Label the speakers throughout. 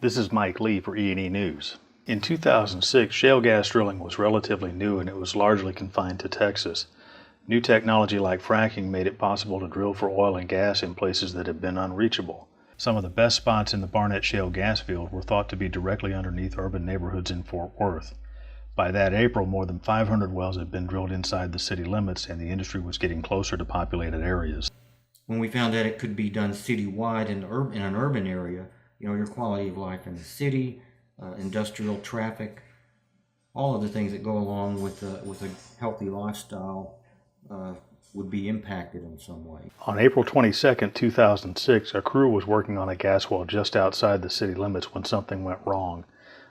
Speaker 1: This is Mike Lee for E&E News. In 2006, shale gas drilling was relatively new and it was largely confined to Texas. New technology like fracking made it possible to drill for oil and gas in places that had been unreachable. Some of the best spots in the Barnett Shale gas field were thought to be directly underneath urban neighborhoods in Fort Worth. By that April, more than 500 wells had been drilled inside the city limits and the industry was getting closer to populated areas.
Speaker 2: When we found that it could be done citywide in an urban area, your quality of life in the city, industrial traffic, all of the things that go along with a healthy lifestyle would be impacted in some way.
Speaker 1: On April 22, 2006, a crew was working on a gas well just outside the city limits when something went wrong.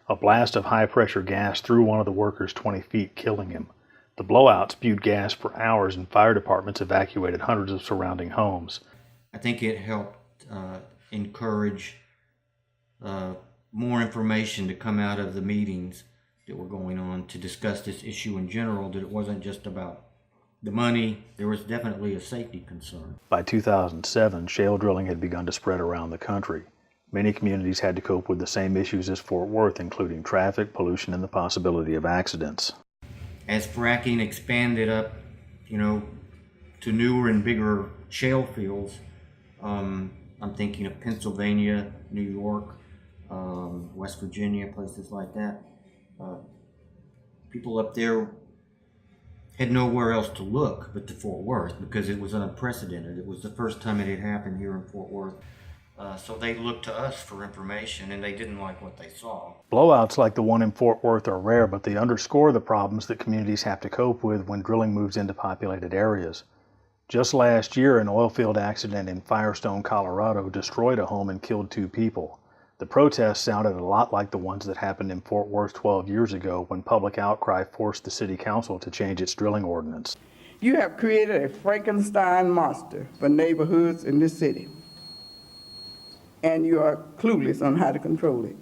Speaker 1: A blast of high-pressure gas threw one of the workers 20 feet, killing him. The blowout spewed gas for hours and fire departments evacuated hundreds of surrounding homes.
Speaker 2: I think it helped encourage more information to come out of the meetings that were going on to discuss this issue in general, that it wasn't just about the money. There was definitely a safety concern.
Speaker 1: By 2007, shale drilling had begun to spread around the country. Many communities had to cope with the same issues as Fort Worth, including traffic, pollution, and the possibility of accidents.
Speaker 2: As fracking expanded up, to newer and bigger shale fields, I'm thinking of Pennsylvania, New York, West Virginia, places like that. People up there had nowhere else to look but to Fort Worth because it was unprecedented. It was the first time it had happened here in Fort Worth. So they looked to us for information, and they didn't like what they saw.
Speaker 1: Blowouts like the one in Fort Worth are rare, but they underscore the problems that communities have to cope with when drilling moves into populated areas. Just last year, an oil field accident in Firestone, Colorado destroyed a home and killed 2 people. The protests sounded a lot like the ones that happened in Fort Worth 12 years ago when public outcry forced the city council to change its drilling ordinance.
Speaker 3: You have created a Frankenstein monster for neighborhoods in this city, and you are clueless on how to control it.